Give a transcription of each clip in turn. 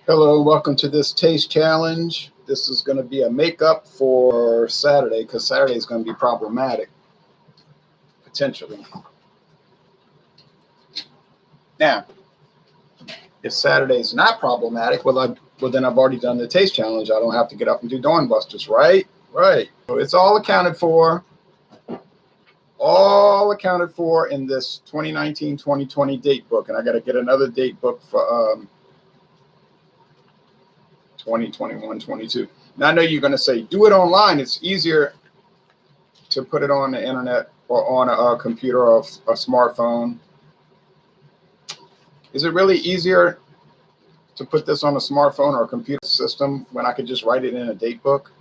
Hello, welcome to this taste challenge. This is going to be a makeup for Saturday because Saturday is going to be problematic, potentially. Now, if Saturday is not problematic, well, then I've already done the taste challenge. I don't have to get up and do Dawn Busters, right? Right. So it's all accounted for in this 2019-2020 date book. And I got to get another date book for 2021, 22. Now I know you're going to say, do it online. It's easier to put it on the internet or on a computer or a smartphone. Is it really easier to put this on a smartphone or a computer system when I could just write it in a date book?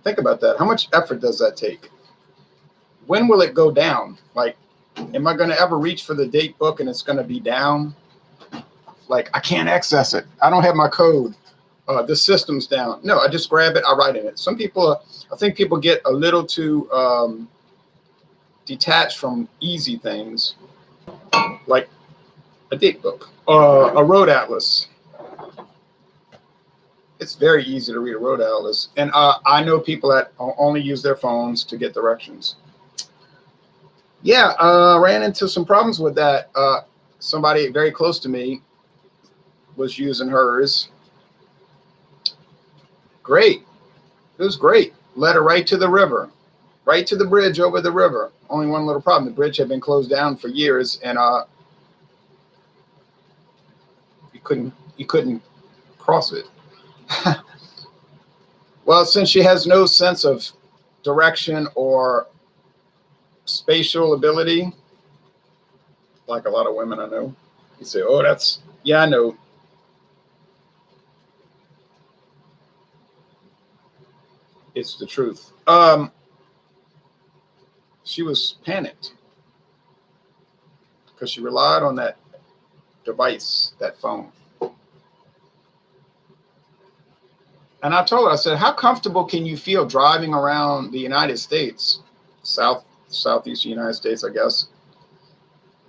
Think about that. How much effort does that take? When will it go down? Like, am I going to ever reach for the date book and it's going to be down? Like, I can't access it. I don't have my code. The system's down. No, I just grab it. I write in it. Some people, I think people get a little too detached from easy things, like a date book, a road atlas. It's very easy to read a road atlas. And I know people that only use their phones to get directions. Yeah, ran into some problems with that. Somebody very close to me was using hers. Great. It was great. Led her right to the river, right to the bridge over the river. Only one little problem. The bridge had been closed down for years, and you couldn't cross it. Well, since she has no sense of direction or spatial ability, like a lot of women I know, you say, oh, yeah, I know. It's the truth. She was panicked because she relied on that device, that phone. And I told her, I said, how comfortable can you feel driving around the United States, southeast United States, I guess,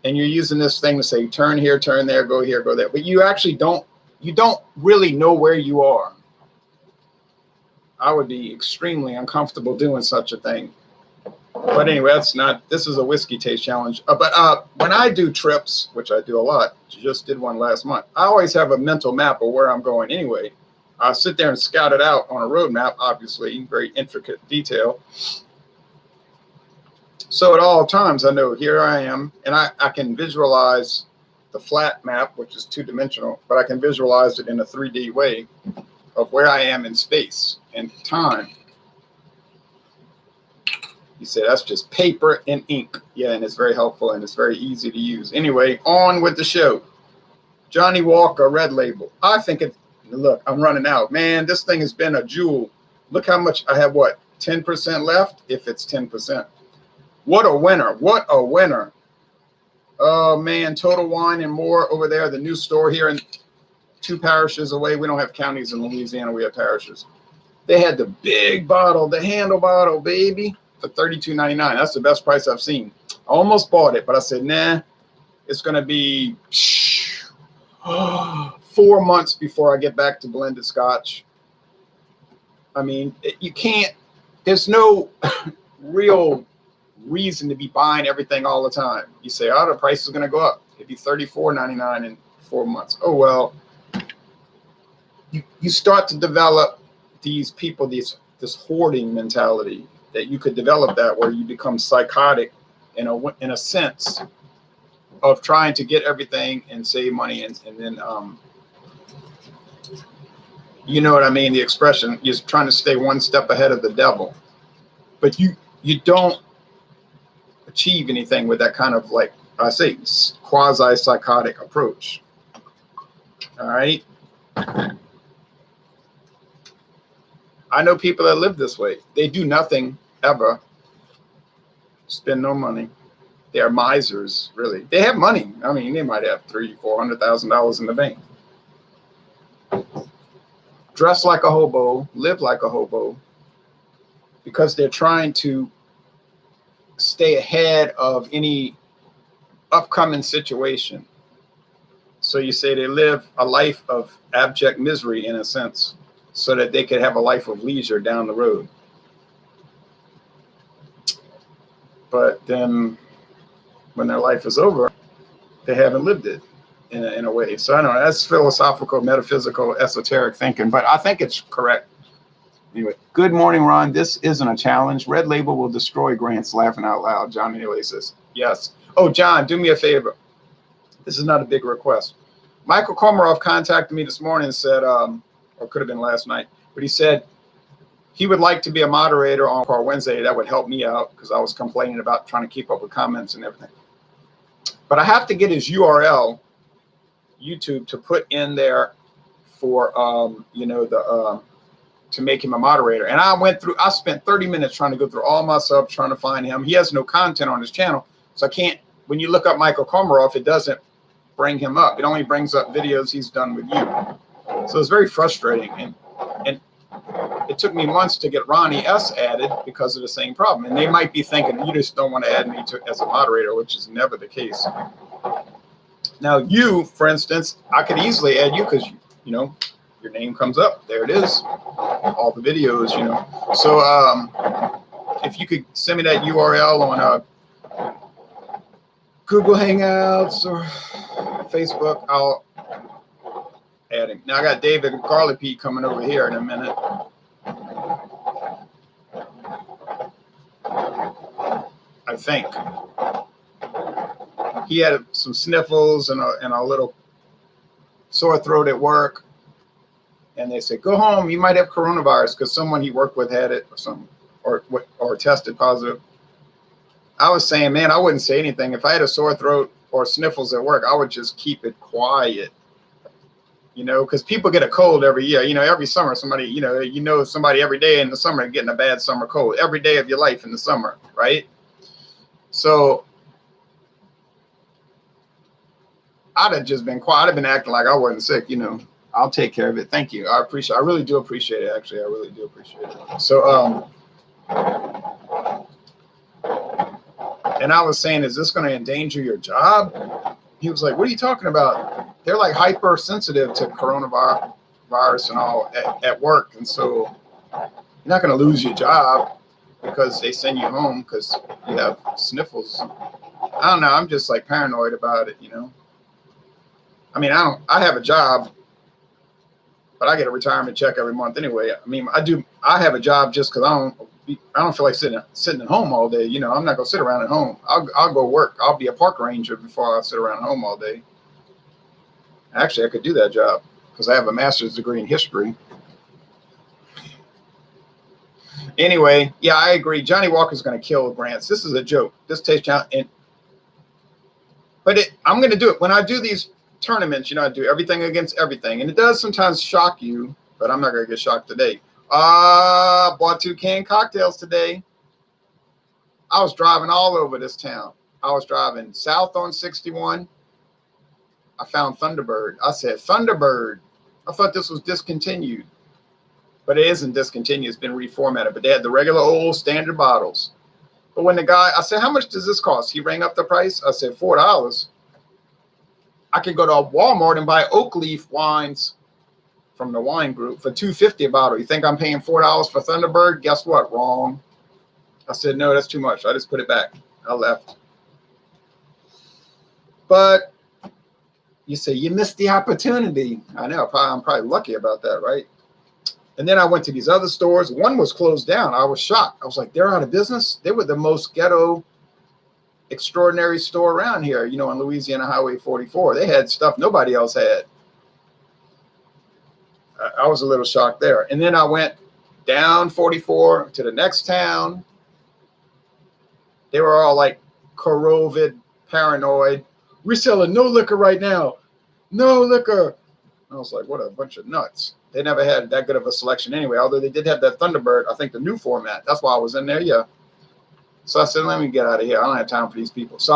and you're using this thing to say, turn here, turn there, go here, go there, but you actually don't really know where you are. I would be extremely uncomfortable doing such a thing. But anyway, this is a whiskey taste challenge. But when I do trips, which I do a lot, just did one last month, I always have a mental map of where I'm going anyway. I sit there and scout it out on a road map, obviously, very intricate detail. So at all times, I know here I am, and I can visualize the flat map, which is two-dimensional, but I can visualize it in a 3D way of where I am in space and time. He said, that's just paper and ink. Yeah, and it's very helpful and it's very easy to use. Anyway, on with the show. Johnnie Walker Red Label. I think look, I'm running out. Man, this thing has been a jewel. Look how much I have, 10% left? If it's 10%. What a winner. What a winner. Oh, man, Total Wine and More over there, the new store here in 2 parishes away. We don't have counties in Louisiana. We have parishes. They had the big bottle, the handle bottle, baby, for $32.99. That's the best price I've seen. I almost bought it, but I said, nah, it's going to be 4 months before I get back to blended scotch. I mean, you can't, there's no real reason to be buying everything all the time. You say, oh, the price is going to go up. It'd be $34.99 in 4 months. Oh, well. You start to develop these people, this hoarding mentality, that you could develop that where you become psychotic in a sense of trying to get everything and save money, and then you know what I mean, the expression, you're trying to stay one step ahead of the devil, but you don't achieve anything with that kind of, like I say, quasi-psychotic approach. All right. I know people that live this way. They do nothing ever, spend no money. They are misers, really. They have money. I mean, they might have $300,000-$400,000 in the bank. Dress like a hobo, live like a hobo, because they're trying to stay ahead of any upcoming situation. So you say they live a life of abject misery in a sense, so that they could have a life of leisure down the road. But then when their life is over, they haven't lived it in a way. So I don't know, that's philosophical, metaphysical, esoteric thinking, but I think it's correct. Anyway, good morning, Ron. This isn't a challenge. Red Label will destroy grants. Laughing out loud. John Neely says, yes. Oh, John, do me a favor. This is not a big request. Michael Komarov contacted me this morning and said, or could have been last night, but he said he would like to be a moderator on our Wednesday. That would help me out because I was complaining about trying to keep up with comments and everything. But I have to get his URL, YouTube, to put in there for, to make him a moderator. And I spent 30 minutes trying to go through all my subs, trying to find him. He has no content on his channel. So I can't, when you look up Michael Komarov, it doesn't bring him up. It only brings up videos he's done with you. So it's very frustrating. And it took me months to get Ronnie S added because of the same problem. And they might be thinking, you just don't want to add me as a moderator, which is never the case. Now you, for instance, I could easily add you because, your name comes up. There it is. All the videos, So if you could send me that URL on Google Hangouts or Facebook, I'll add him. Now I got David Garlic Pete coming over here in a minute. I think he had some sniffles and a little sore throat at work. And they said, go home. You might have coronavirus because someone he worked with had it or something, or tested positive. I was saying, man, I wouldn't say anything. If I had a sore throat or sniffles at work, I would just keep it quiet, because people get a cold every year. Every summer, somebody, somebody every day in the summer getting a bad summer cold every day of your life in the summer, right? So I'd have just been quiet. I'd have been acting like I wasn't sick, I'll take care of it. Thank you. I really do appreciate it. Actually, I really do appreciate it. So, and I was saying, is this going to endanger your job? He was like, what are you talking about? They're like hypersensitive to coronavirus and all at work. And so you're not going to lose your job because they send you home because you have sniffles. I don't know. I'm just like paranoid about it, I mean, I have a job, but I get a retirement check every month anyway. I mean, I have a job just because I don't feel like sitting at home all day. I'm not gonna sit around at home. I'll go work. I'll be a park ranger before I sit around at home all day. Actually, I could do that job because I have a master's degree in history. Anyway, yeah, I agree. Johnnie Walker's gonna kill grants. This is a joke. This takes down, I'm gonna do it when I do these tournaments. I do everything against everything, and it does sometimes shock you, but I'm not gonna get shocked today. Bought 2 canned cocktails today. I was driving all over this town. I was driving south on 61. I found Thunderbird. I said, Thunderbird. I thought this was discontinued, but it isn't discontinued. It's been reformatted, but they had the regular old standard bottles. But when I said, how much does this cost? He rang up the price. I said, $4. I could go to Walmart and buy oak leaf wines from the wine group for $2.50 a bottle. You think I'm paying $4 for Thunderbird? Guess what? Wrong. I said, no, that's too much. I just put it back. I left. But you say, you missed the opportunity. I know. I'm probably lucky about that, right? And then I went to these other stores. One was closed down. I was shocked. I was like, they're out of business? They were the most ghetto, extraordinary store around here, on Louisiana Highway 44. They had stuff nobody else had. I was a little shocked there. And then I went down 44 to the next town. They were all like COVID paranoid. We're selling no liquor right now. No liquor. I was like, what a bunch of nuts. They never had that good of a selection anyway, although they did have that Thunderbird, I think the new format. That's why I was in there, yeah. So I said, let me get out of here. I don't have time for these people. So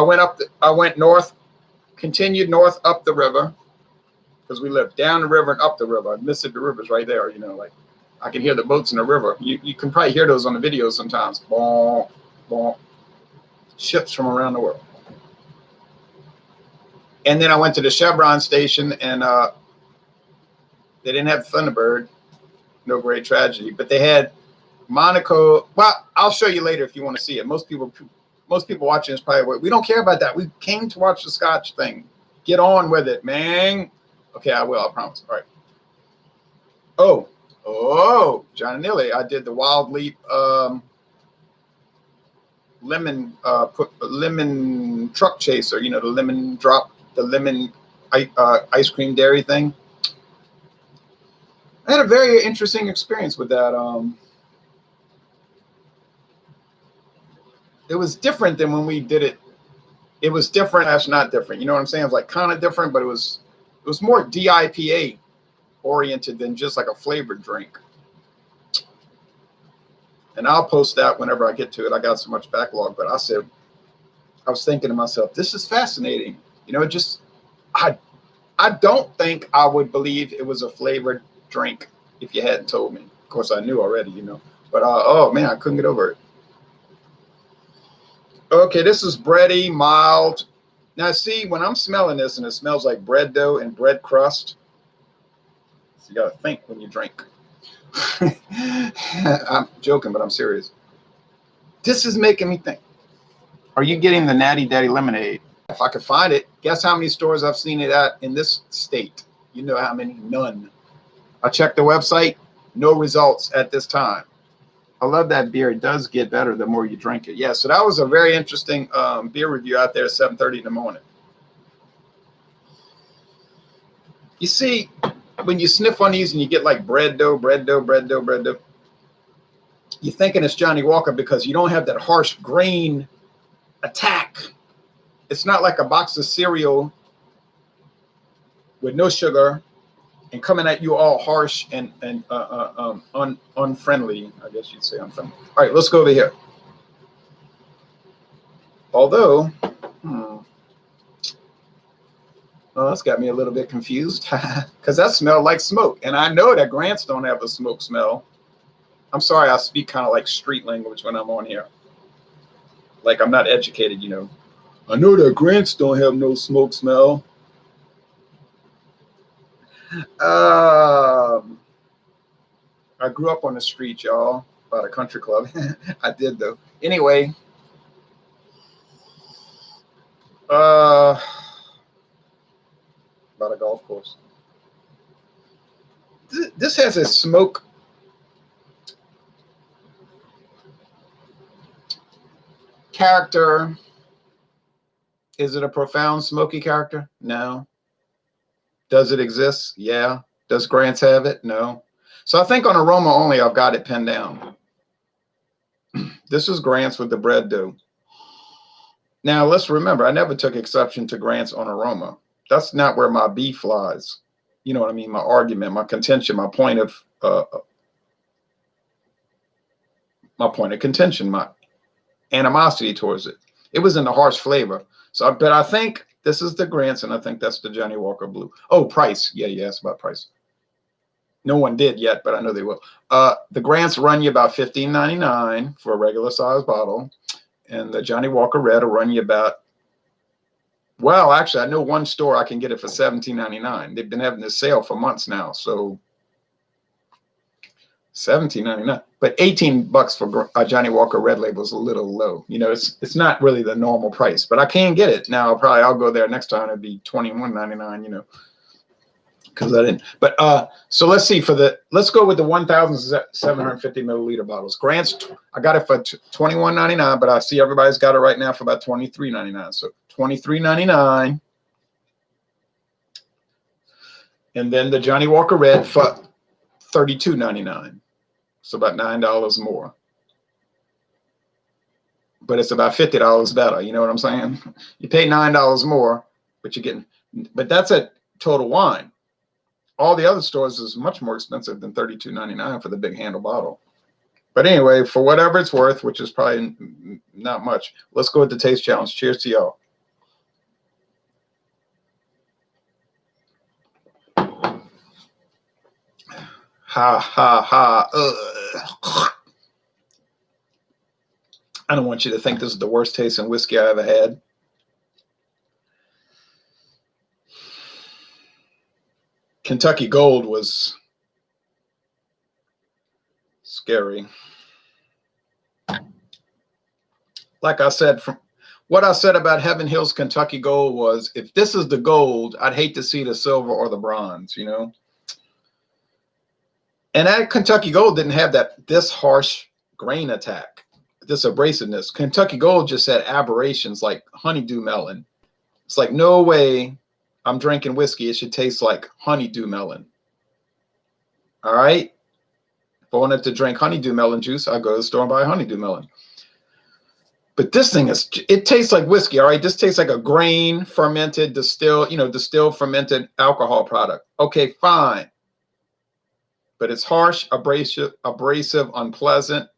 I went north, continued north up the river, because we lived down the river and up the river. Mississippi River's right there, like I can hear the boats in the river. You can probably hear those on the videos sometimes. Bonk, bonk. Ships from around the world. And then I went to the Chevron station, and they didn't have Thunderbird. No great tragedy, but they had Monaco. Well, I'll show you later if you want to see it. Most people watching this probably, we don't care about that. We came to watch the Scotch thing. Get on with it, man. Okay, I will. I promise. All right. Oh, John Nilly. I did the Wild Leap lemon truck chaser. You know, the lemon drop, the lemon ice cream dairy thing. I had a very interesting experience with that. It was different than when we did it. It was different. That's not different. You know what I'm saying? It was like kind of different, but it was more DIPA oriented than just like a flavored drink. And I'll post that whenever I get to it. I got so much backlog, but I was thinking to myself, this is fascinating. You know, I don't think I would believe it was a flavored drink if you hadn't told me. Of course, I knew already, you know, but oh man, I couldn't get over it. Okay, this is bready, mild. Now, see, when I'm smelling this and it smells like bread dough and bread crust, so you got to think when you drink. I'm joking, but I'm serious. This is making me think. Are you getting the Natty Daddy lemonade? If I could find it, guess how many stores I've seen it at in this state? You know how many? None. I checked the website. No results at this time. I love that beer. It does get better the more you drink it. Yeah, so that was a very interesting beer review out there at 7:30 in the morning. You see, when you sniff on these and you get like bread dough, you're thinking it's Johnnie Walker because you don't have that harsh grain attack. It's not like a box of cereal with no sugar and coming at you all harsh and unfriendly. I guess you'd say unfriendly. All right, let's go over here. Although, well, that's got me a little bit confused because that smelled like smoke. And I know that Grants don't have a smoke smell. I'm sorry, I speak kind of like street language when I'm on here. Like I'm not educated, you know. I know that Grants don't have no smoke smell. I grew up on the street, y'all, by the country club. I did, though. Anyway. About a golf course. This has a smoke. Character. Is it a profound smoky character? No. Does it exist? Yeah. Does Grants have it? No. So I think on aroma only, I've got it pinned down. This is Grants with the bread dough. Now, let's remember, I never took exception to Grants on aroma. That's not where my beef lies. You know what I mean? My argument, my contention, my point of contention, my animosity towards it. It was in the harsh flavor. So, but I think this is the Grants, and I think that's the Johnnie Walker Blue. Oh, price. Yeah, it's about price. No one did yet, but I know they will. The Grants run you about $15.99 for a regular size bottle, and the Johnnie Walker Red will run you about. Well, actually, I know one store I can get it for $17.99. They've been having this sale for months now, so $17.99. But $18 for Johnnie Walker Red Label is a little low. You know, it's not really the normal price, but I can get it now. I'll go there next time. It'd be $21.99. You know, because I didn't. But so let's see let's go with the 1,750 milliliter bottles. Grants, I got it for $21.99, but I see everybody's got it right now for about $23.99. So $23.99, and then the Johnnie Walker Red for $32.99. So about $9 more. But it's about $50 better. You know what I'm saying? You pay $9 more, but you're getting. But that's a Total Wine. All the other stores is much more expensive than $32.99 for the big handle bottle. But anyway, for whatever it's worth, which is probably not much, let's go with the taste challenge. Cheers to y'all. Ha, ha, ha. I don't want you to think this is the worst tasting whiskey I ever had. Kentucky Gold was scary. Like I said, from what I said about Heaven Hill's Kentucky Gold was, if this is the gold, I'd hate to see the silver or the bronze, you know. And that Kentucky Gold didn't have this harsh grain attack, this abrasiveness. Kentucky Gold just had aberrations like honeydew melon. It's like, no way I'm drinking whiskey. It should taste like honeydew melon. All right. If I wanted to drink honeydew melon juice, I'd go to the store and buy honeydew melon. But this thing it tastes like whiskey. All right. This tastes like a grain fermented, distilled fermented alcohol product. Okay, fine. But it's harsh, abrasive, unpleasant.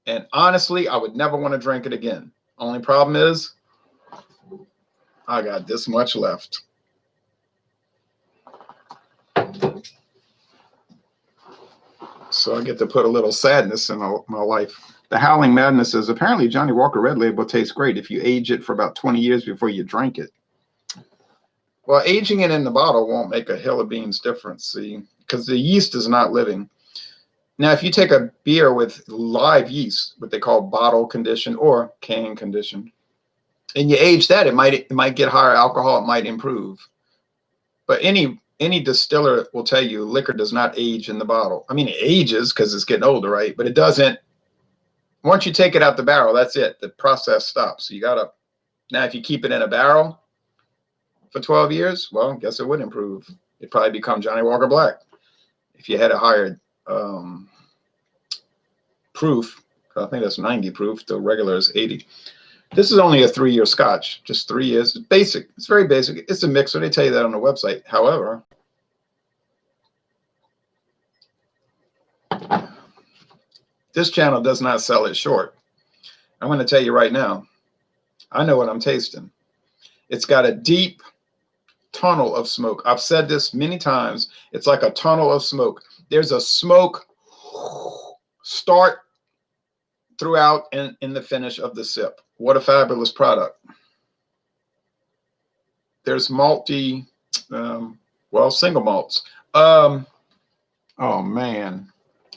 And honestly, I would never want to drink it again. Only problem is I got this much left. So I get to put a little sadness in my life. The Howling Madness is apparently Johnnie Walker Red Label tastes great if you age it for about 20 years before you drink it. Well, aging it in the bottle won't make a hill of beans difference, see, because the yeast is not living. Now, if you take a beer with live yeast, what they call bottle conditioned or can conditioned, and you age that, it might get higher alcohol, it might improve. But any distiller will tell you liquor does not age in the bottle. I mean, it ages because it's getting older, right? But it doesn't. Once you take it out the barrel, that's it. The process stops. So you gotta. Now, if you keep it in a barrel for 12 years, well, I guess it would improve. It'd probably become Johnnie Walker Black if you had a higher proof. I think that's 90 proof. The regular is 80. This is only a 3-year Scotch, just 3 years. It's basic. It's very basic. It's a mixer. They tell you that on the website. However, this channel does not sell it short. I'm going to tell you right now. I know what I'm tasting. It's got a deep tunnel of smoke. I've said this many times. It's like a tunnel of smoke. There's a smoke start throughout in the finish of the sip. What a fabulous product. There's single malts. Oh man.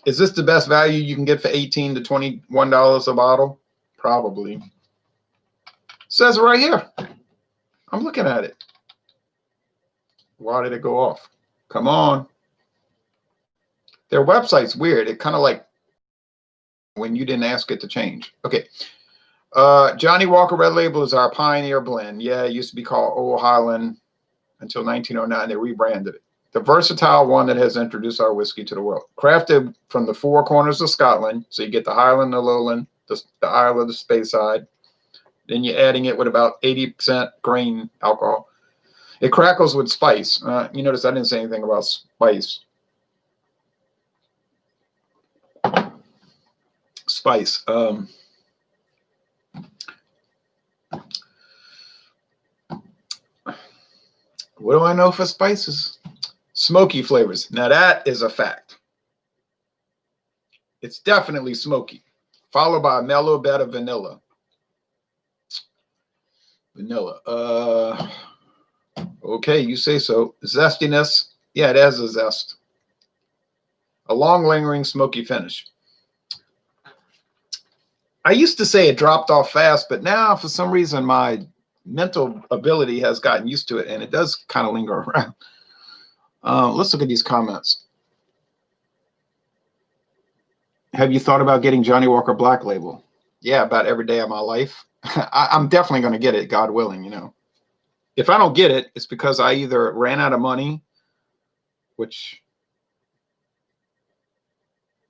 Is this the best value you can get for $18 to $21 a bottle? Probably. It says it right here. I'm looking at it. Why did it go off? Come on. Their website's weird. It kind of like when you didn't ask it to change. Okay. Johnnie Walker Red Label is our pioneer blend. Yeah, it used to be called Old Highland until 1909. They rebranded it. The versatile one that has introduced our whiskey to the world. Crafted from the four corners of Scotland. So you get the Highland, the Lowland, the Isle of the Speyside. Then you're adding it with about 80% grain alcohol. It crackles with spice. You notice I didn't say anything about spice. Spice. What do I know for spices? Smoky flavors. Now that is a fact. It's definitely smoky, followed by a mellow bed of vanilla. Okay, you say so. Zestiness. Yeah, it has a zest. A long, lingering, smoky finish. I used to say it dropped off fast, but now for some reason my mental ability has gotten used to it, and it does kind of linger around. Let's look at these comments. Have you thought about getting Johnnie Walker Black Label? Yeah, about every day of my life. I'm definitely going to get it, God willing, you know. If I don't get it, it's because I either ran out of money, which,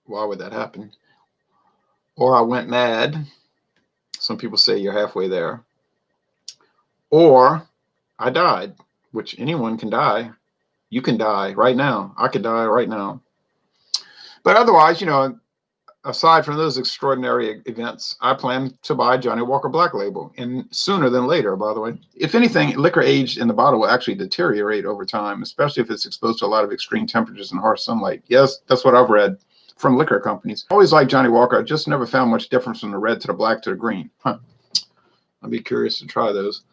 why would that happen? Or I went mad. Some people say you're halfway there. Or I died, which anyone can die. You can die right now. I could die right now. But otherwise, you know, aside from those extraordinary events, I plan to buy Johnnie Walker Black Label, and sooner than later, by the way. If anything, liquor aged in the bottle will actually deteriorate over time, especially if it's exposed to a lot of extreme temperatures and harsh sunlight. Yes, that's what I've read from liquor companies. Always liked Johnnie Walker. I just never found much difference from the red to the black to the green. I'd be curious to try those.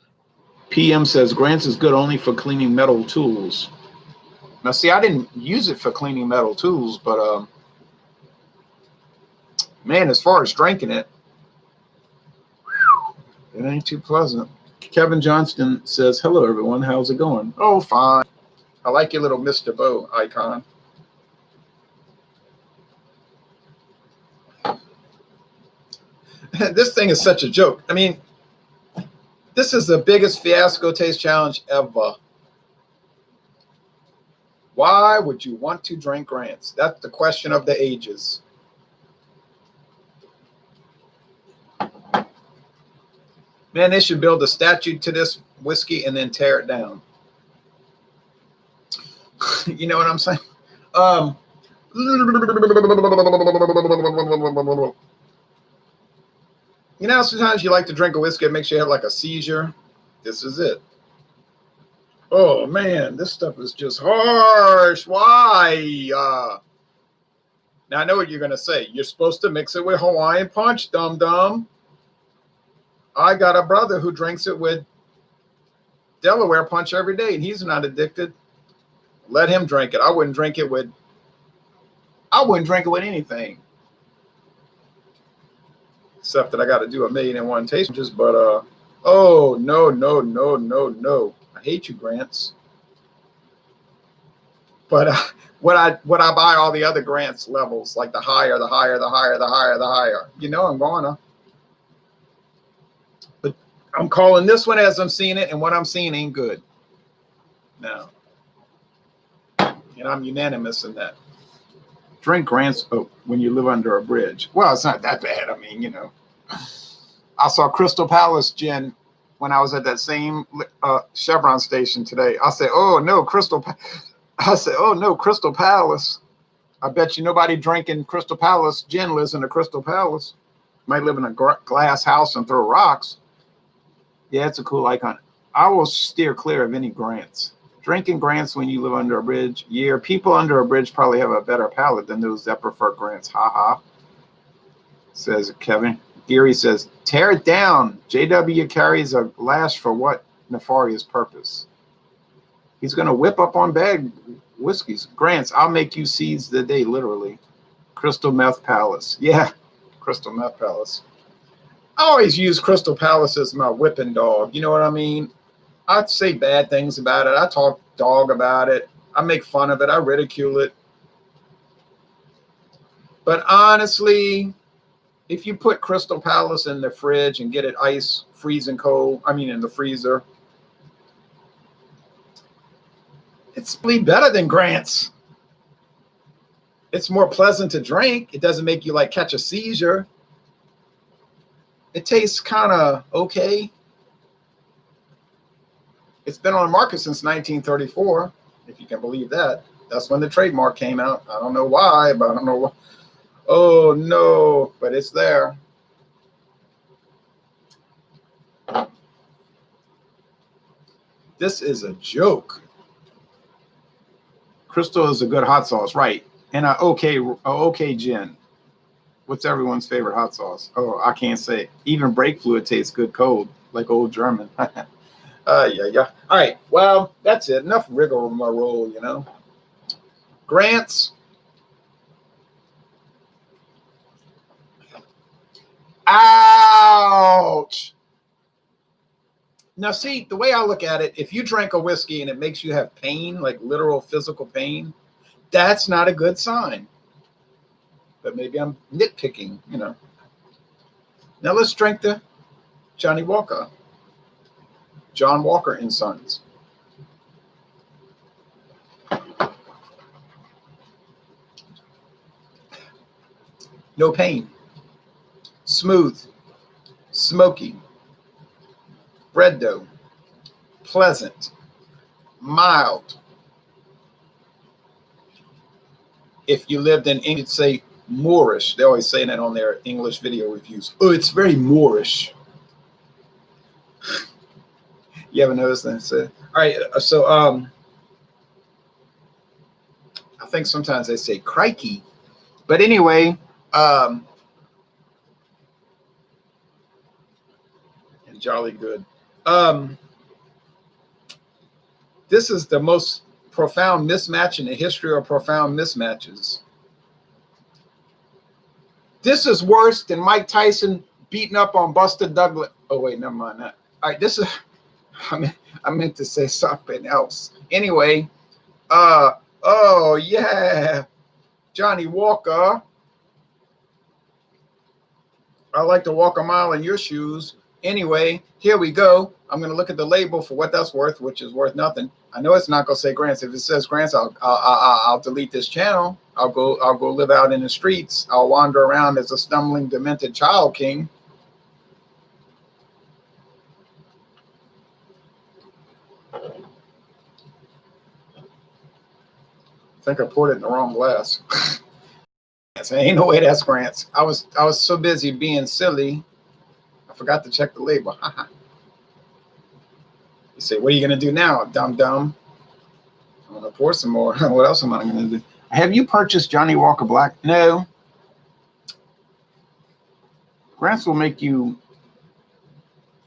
PM says Grants is good only for cleaning metal tools. Now, see, I didn't use it for cleaning metal tools, but man, as far as drinking it, it ain't too pleasant. Kevin Johnston says, hello, everyone. How's it going? Oh, fine. I like your little Mr. Bo icon. This thing is such a joke. I mean, this is the biggest fiasco taste challenge ever. Why would you want to drink Grants? That's the question of the ages. Man, they should build a statue to this whiskey and then tear it down. You know what I'm saying? You know, sometimes you like to drink a whiskey, it makes you have like a seizure. This is it. Oh, man, this stuff is just harsh. Why? Now, I know what you're going to say. You're supposed to mix it with Hawaiian Punch, dum-dum. I got a brother who drinks it with Delaware Punch every day, and he's not addicted. Let him drink it. I wouldn't drink it with anything. Except that I got to do 1,000,001 tastes. But, oh, no. I hate you, Grants. But would I buy all the other Grants levels, like the higher. You know I'm gonna. But I'm calling this one as I'm seeing it, and what I'm seeing ain't good. No. And I'm unanimous in that. Drink Grants when you live under a bridge. Well, it's not that bad. I mean, you know. I saw Crystal Palace gin when I was at that same Chevron station today. I said, oh, no, Crystal Palace. I bet you nobody drinking Crystal Palace gin lives in a Crystal Palace. Might live in a glass house and throw rocks. Yeah, it's a cool icon. I will steer clear of any Grants. Drinking Grants when you live under a bridge. Yeah, people under a bridge probably have a better palate than those that prefer Grants. Ha ha. Says Kevin. Geary says, tear it down. JW carries a lash for what nefarious purpose? He's going to whip up on bag whiskeys. Grants, I'll make you seize the day, literally. Crystal Meth Palace. Yeah, Crystal Meth Palace. I always use Crystal Palace as my whipping dog. You know what I mean? I'd say bad things about it. I talk dog about it. I make fun of it. I ridicule it. But honestly, if you put Crystal Palace in the fridge and get it ice, freezing cold, in the freezer, it's really better than Grants. It's more pleasant to drink. It doesn't make you like catch a seizure. It tastes kind of okay. It's been on the market since 1934, if you can believe that. That's when the trademark came out. I don't know why, but I don't know why. Oh, no, but it's there. This is a joke. Crystal is a good hot sauce, right? And a okay gin. What's everyone's favorite hot sauce? Oh, I can't say. Even brake fluid tastes good cold, like old German. Yeah. All right, well, that's it. Enough rigmarole, you know. Grants. Ouch. Now, see, the way I look at it, if you drink a whiskey and it makes you have pain, like literal physical pain, that's not a good sign. But maybe I'm nitpicking, you know. Now let's drink the Johnnie Walker. John Walker and Sons. No pain. Smooth. Smoky. Bread dough. Pleasant. Mild. If you lived in England, say Moorish. They always say that on their English video reviews. Oh, it's very Moorish. You ever noticed that? All right, so I think sometimes they say crikey. But anyway, and jolly good. This is the most profound mismatch in the history of profound mismatches. This is worse than Mike Tyson beating up on Buster Douglas. Oh, wait, never mind that. All right, this is, I meant to say something else. Anyway, oh, yeah, Johnnie Walker. I like to walk a mile in your shoes. Anyway, here we go. I'm going to look at the label for what that's worth, which is worth nothing. I know it's not going to say grants. If it says grants, I'll delete this channel. I'll go live out in the streets. I'll wander around as a stumbling, demented child king. I think I poured it in the wrong glass. Ain't no way that's grants. I was so busy being silly, I forgot to check the label. You say, what are you gonna do now, dumb? I'm gonna pour some more. What else am I gonna do? Have you purchased Johnnie Walker Black? No. Grants will make you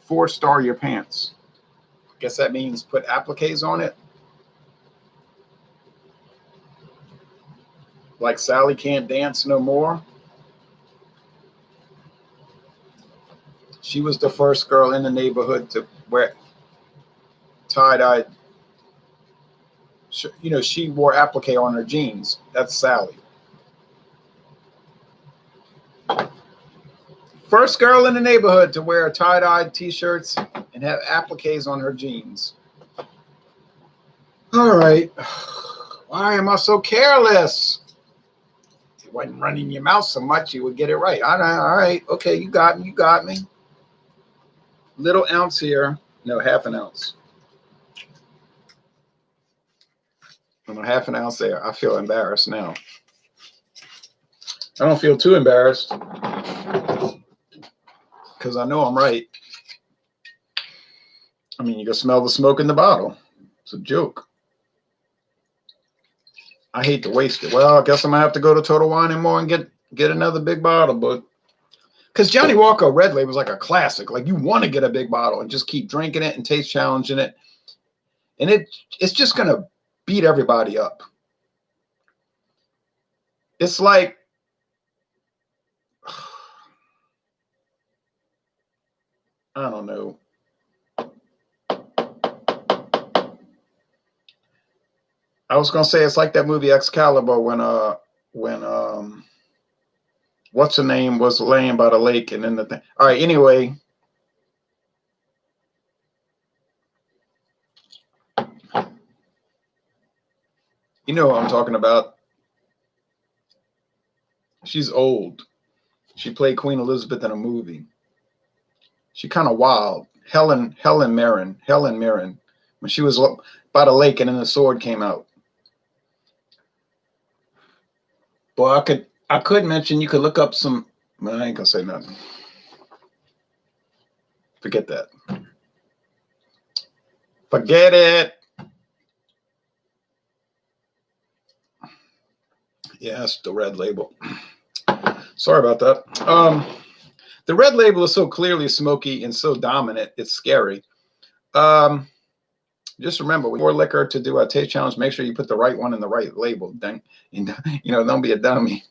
4-star your pants. Guess that means put appliques on it. Like Sally can't dance no more. She was the first girl in the neighborhood to wear tie-dye. You know, she wore applique on her jeans. That's Sally. First girl in the neighborhood to wear tie-dye t-shirts and have appliques on her jeans. All right. Why am I so careless? If you wasn't running your mouth so much, you would get it right. All right. Okay, you got me. Little ounce here. No, half an ounce. And a half an ounce there. I feel embarrassed now. I don't feel too embarrassed because I know I'm right. I mean, you can smell the smoke in the bottle. It's a joke. I hate to waste it. Well, I guess I'm gonna have to go to Total Wine and More and get another big bottle, but because Johnnie Walker Red Label is like a classic. Like you want to get a big bottle and just keep drinking it and taste challenging it, and it's just gonna beat everybody up. It's like I don't know. I was gonna say it's like that movie Excalibur when what's her name was laying by the lake and then the thing. All right, anyway. You know what I'm talking about. She's old. She played Queen Elizabeth in a movie. She kind of wild. Helen Mirren. When she was by the lake and then the sword came out. Boy, I could mention you could look up some. I ain't gonna say nothing. Forget that. Forget it. Yes, the Red Label. Sorry about that. The Red Label is so clearly smoky and so dominant, it's scary. Just remember, when you pour liquor to do a taste challenge, make sure you put the right one in the right label. Then, don't be a dummy.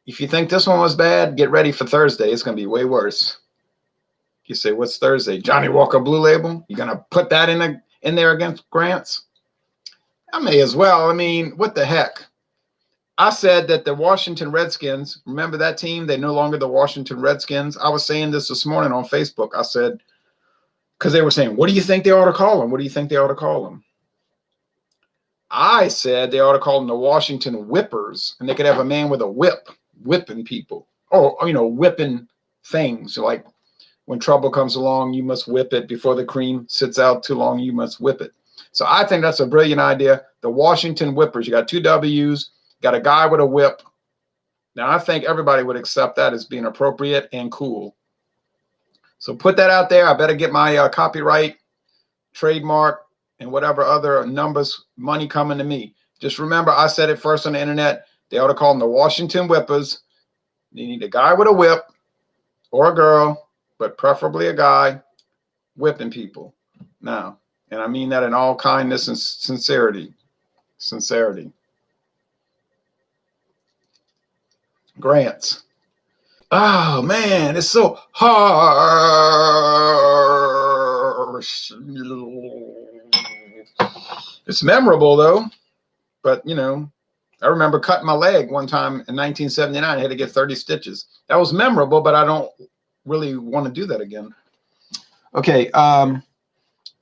If you think this one was bad, get ready for Thursday. It's going to be way worse. You say, what's Thursday? Johnnie Walker Blue Label? You're going to put that in there against grants? I may as well. I mean, what the heck? I said that the Washington Redskins, remember that team? They're no longer the Washington Redskins. I was saying this morning on Facebook. I said, because they were saying, what do you think they ought to call them? What do you think they ought to call them? I said they ought to call them the Washington Whippers, and they could have a man with a whip, whipping people. Or whipping things. Like when trouble comes along, you must whip it. Before the cream sits out too long, you must whip it. So I think that's a brilliant idea. The Washington Whippers. You got 2 W's, got a guy with a whip. Now, I think everybody would accept that as being appropriate and cool. So put that out there. I better get my copyright, trademark, and whatever other numbers, money coming to me. Just remember, I said it first on the internet. They ought to call them the Washington Whippers. You need a guy with a whip or a girl, but preferably a guy, whipping people. No. And I mean that in all kindness and sincerity. Grants. Oh man, it's so harsh. It's memorable though, but you know, I remember cutting my leg one time in 1979. I had to get 30 stitches. That was memorable, but I don't really want to do that again. Okay,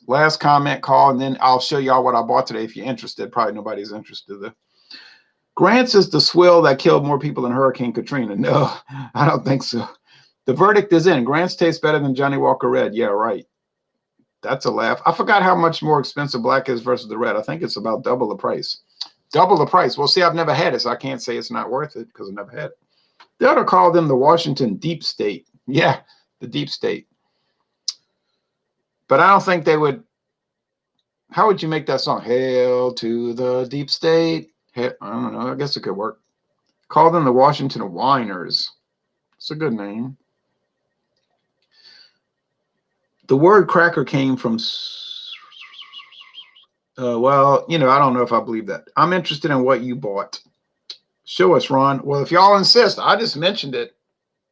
last comment call, and then I'll show y'all what I bought today if you're interested. Probably nobody's interested though. Grants is the swill that killed more people than Hurricane Katrina. No, I don't think so. The verdict is in. Grants taste better than Johnnie Walker Red. Yeah, right. That's a laugh. I forgot how much more expensive black is versus the red. I think it's about double the price. Double the price. Well, see, I've never had it, so I can't say it's not worth it because I've never had it. They ought to call them the Washington Deep State. Yeah, the Deep State. But I don't think they would. How would you make that song? Hail to the Deep State. I don't know. I guess it could work. Call them the Washington Whiners. It's a good name. The word cracker came from, well, you know, I don't know if I believe that. I'm interested in what you bought. Show us, Ron. Well, if y'all insist, I just mentioned it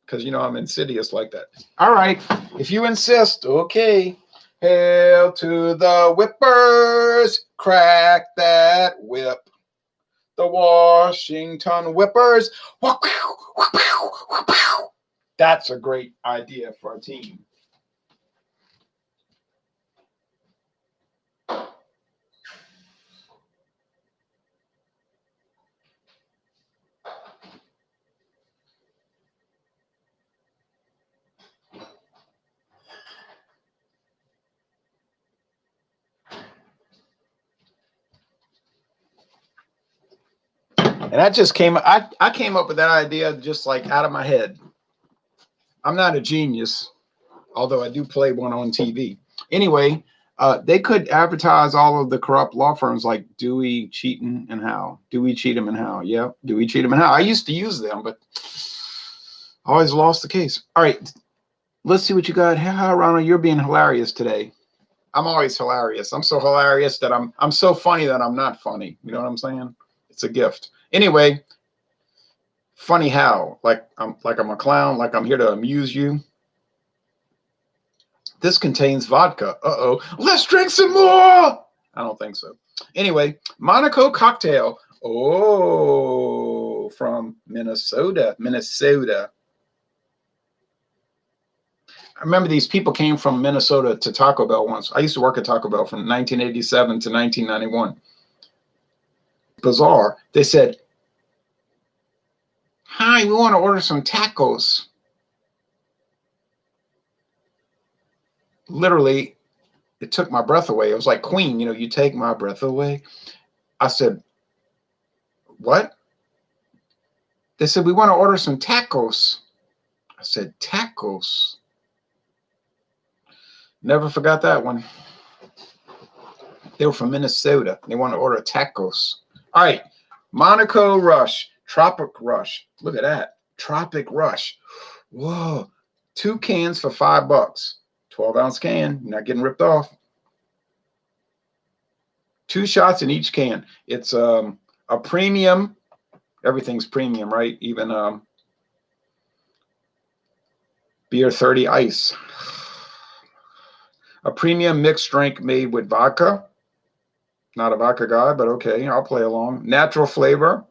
because, you know, I'm insidious like that. All right. If you insist, okay. Hail to the whippers, crack that whip. The Washington Whippers. That's a great idea for a team. And that just came, I came up with that idea just like out of my head. I'm not a genius, although I do play one on TV. Anyway, they could advertise all of the corrupt law firms like Dewey, Cheatham, and Howe. Dewey, Cheatham, and Howe. Yeah, Dewey, Cheatham, and Howe. I used to use them, but I always lost the case. All right, let's see what you got. Ronald, you're being hilarious today. I'm always hilarious. I'm so hilarious that I'm so funny that I'm not funny. You know what I'm saying? It's a gift. Anyway, funny how? Like I'm a clown, like I'm here to amuse you. This contains vodka. Uh-oh. Let's drink some more. I don't think so. Anyway, Monaco cocktail. Oh, from Minnesota. I remember these people came from Minnesota to Taco Bell once. I used to work at Taco Bell from 1987 to 1991. Bizarre. They said, hi, we want to order some tacos. Literally, it took my breath away. It was like Queen, you know, you take my breath away. I said, what? They said, we want to order some tacos. I said, tacos. Never forgot that one. They were from Minnesota. They want to order tacos. All right, Monaco Rush, Tropic Rush. Look at that, Tropic Rush. Whoa, 2 cans for $5. 12-ounce can. You're not getting ripped off. 2 shots in each can. It's a premium. Everything's premium, right? Even beer 30 ice. A premium mixed drink made with vodka. Not a vodka guy, but okay, I'll play along. Natural flavor.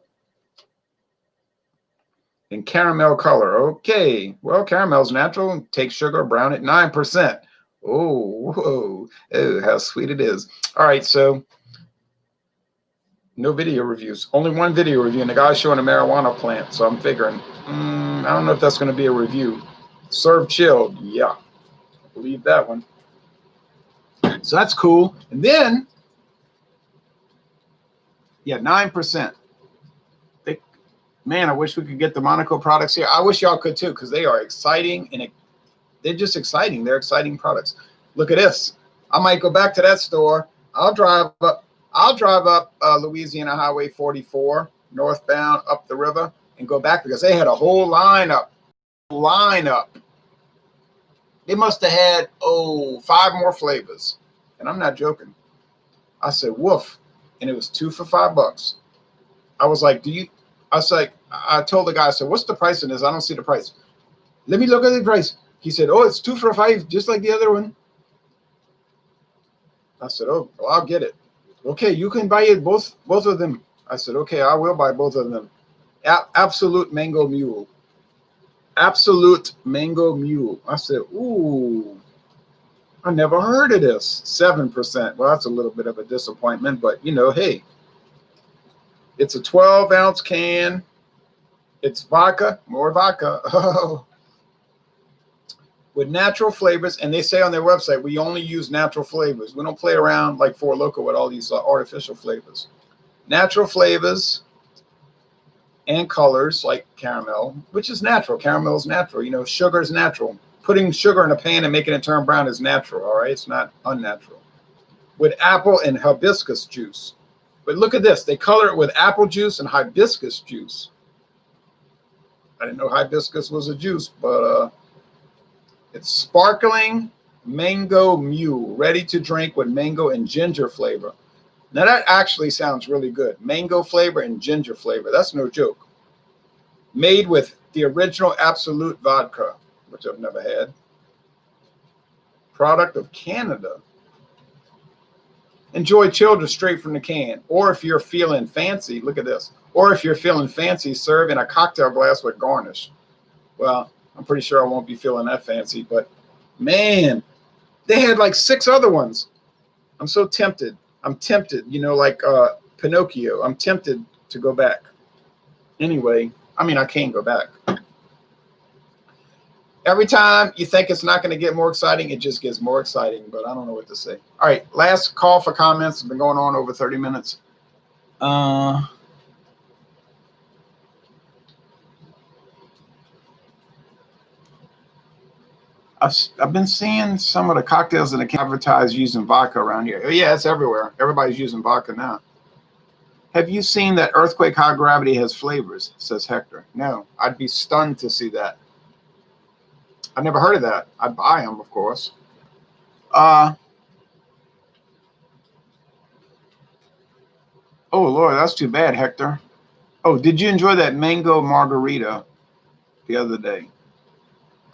And caramel color. Okay, well, caramel's natural. Take sugar, brown it, 9%. Oh, whoa. Oh, how sweet it is. All right, so no video reviews. Only one video review, and the guy's showing a marijuana plant, so I'm figuring, I don't know if that's going to be a review. Serve chilled. Yeah, believe that one. So that's cool. And then, yeah, 9%. Man, I wish we could get the Monaco products here. I wish y'all could too, because they are exciting, and they're just exciting. They're exciting products. Look at this. I might go back to that store. I'll drive up Louisiana Highway 44 northbound up the river and go back because they had a whole lineup. They must have had 5 more flavors. And I'm not joking. I said, woof. And it was 2 for $5. I was like, I told the guy, I said, what's the price in this? I don't see the price. Let me look at the price. He said, oh, it's 2 for $5, just like the other one. I said, oh, well, I'll get it. Okay, you can buy it both of them. I said, okay, I will buy both of them. Absolute Mango Mule. Absolute Mango Mule. I said, ooh, I never heard of this. 7%. Well, that's a little bit of a disappointment, but you know, hey, it's a 12-ounce can. It's vodka, more vodka. Oh. With natural flavors, and they say on their website, we only use natural flavors. We don't play around like Four Loko with all these artificial flavors. Natural flavors and colors like caramel, which is natural. Caramel is natural. You know, sugar is natural. Putting sugar in a pan and making it turn brown is natural, all right? It's not unnatural. With apple and hibiscus juice. But look at this. They color it with apple juice and hibiscus juice. I didn't know hibiscus was a juice, but it's sparkling mango mule, ready to drink with mango and ginger flavor. Now that actually sounds really good. Mango flavor and ginger flavor. That's no joke. Made with the original Absolute vodka, which I've never had. Product of Canada. Enjoy chilled straight from the can. Or if you're feeling fancy, look at this. Or if you're feeling fancy, serve in a cocktail glass with garnish. Well, I'm pretty sure I won't be feeling that fancy, but man, they had like 6 other ones. I'm so tempted. I'm tempted, you know, like Pinocchio. I'm tempted to go back. Anyway, I mean, I can't go back. Every time you think it's not going to get more exciting, it just gets more exciting, but I don't know what to say. All right, last call for comments. It's been going on over 30 minutes. I've been seeing some of the cocktails that can advertise using vodka around here. Yeah, it's everywhere. Everybody's using vodka now. Have you seen that Earthquake High Gravity has flavors, says Hector. No, I'd be stunned to see that. I've never heard of that. I'd buy them, of course. Oh, Lord, that's too bad, Hector. Oh, did you enjoy that mango margarita the other day?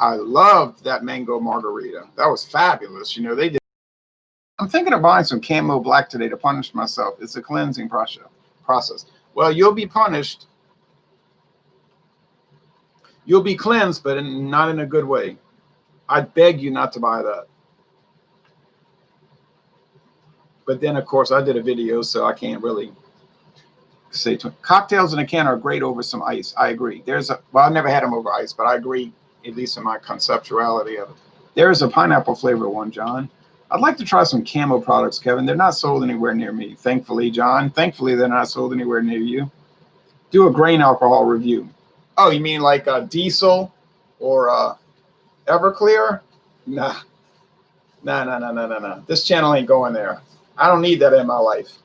I loved that mango margarita. That was fabulous. You know, they did. I'm thinking of buying some Camo Black today to punish myself. It's a cleansing process. Well, you'll be punished. You'll be cleansed, but not in a good way. I beg you not to buy that. But then, of course, I did a video, so I can't really say cocktails in a can are great over some ice. I agree. Well, I've never had them over ice, but I agree, at least in my conceptuality of it. There is a pineapple flavor one, John. I'd like to try some Camo products, Kevin. They're not sold anywhere near me. Thankfully, John. Thankfully, they're not sold anywhere near you. Do a grain alcohol review. Oh, you mean like Diesel or Everclear? Nah. Nah. This channel ain't going there. I don't need that in my life.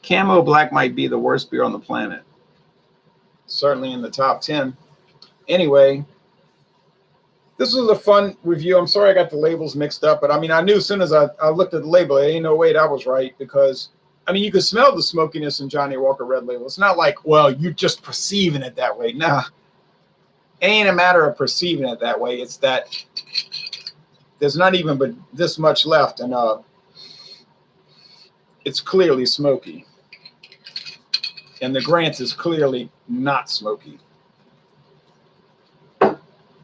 Camo Black might be the worst beer on the planet. Certainly in the top 10. Anyway, this was a fun review. I'm sorry I got the labels mixed up, but I mean, I knew as soon as I looked at the label, there ain't no way that was right because, I mean, you could smell the smokiness in Johnnie Walker Red Label. It's not like, well, you're just perceiving it that way. Nah, it ain't a matter of perceiving it that way. It's that there's not even but this much left, and it's clearly smoky. And the Grant is clearly not smoky.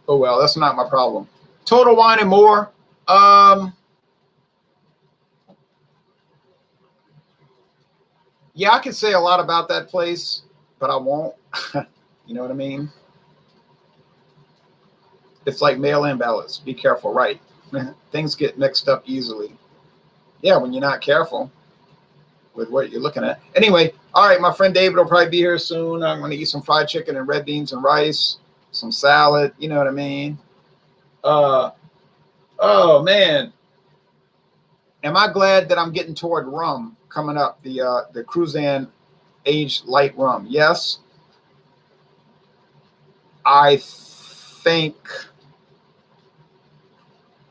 Oh, well, that's not my problem. Total Wine and More. Yeah, I could say a lot about that place, but I won't. You know what I mean? It's like mail-in ballots. Be careful, right? Things get mixed up easily. Yeah, when you're not careful with what you're looking at. Anyway, all right, my friend David will probably be here soon. I'm going to eat some fried chicken and red beans and rice, some salad. You know what I mean? Oh, man. Am I glad that I'm getting toward rum coming up, the Cruzan aged light rum? Yes. I think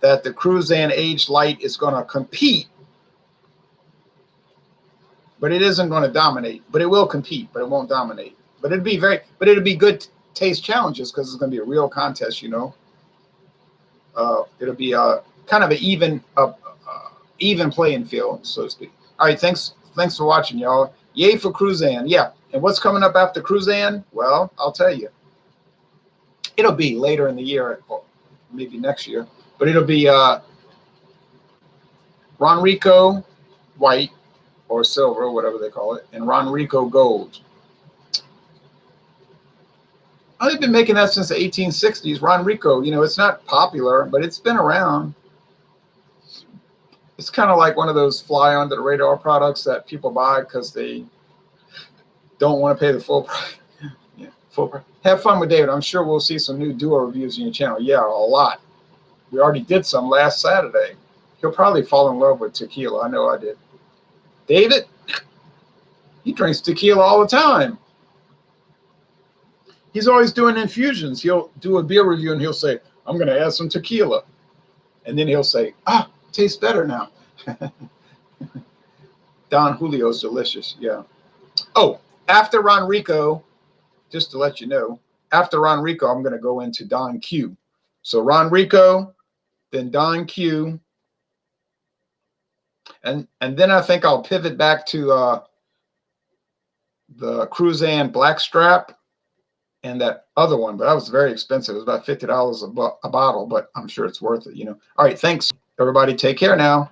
that the Cruzan Aged Light is going to compete, but it isn't going to dominate. But it will compete, but it won't dominate. But it'll be good taste challenges because it's going to be a real contest, you know. It'll be kind of an even playing field, so to speak. All right, thanks for watching, y'all. Yay for Cruzan. Yeah, and what's coming up after Cruzan? Well, I'll tell you. It'll be later in the year, or maybe next year, but it'll be Ronrico White or Silver, whatever they call it, and Ronrico Gold. They've been making that since the 1860s. Ronrico, you know, it's not popular, but it's been around. It's kind of like one of those fly under the radar products that people buy because they don't want to pay the full price. Yeah, full price. Have fun with David. I'm sure we'll see some new duo reviews on your channel. Yeah, a lot. We already did some last Saturday. He'll probably fall in love with tequila. I know I did. David, he drinks tequila all the time. He's always doing infusions. He'll do a beer review and he'll say, I'm going to add some tequila. And then he'll say, tastes better now. Don Julio's delicious. Yeah. Oh, after Ronrico, just to let you know, after Ronrico, I'm going to go into Don Q. So Ronrico, then Don Q. And then I think I'll pivot back to the Cruzan Blackstrap and that other one, but that was very expensive. It was about $50 a bottle, but I'm sure it's worth it, you know. All right, thanks, everybody. Take care now.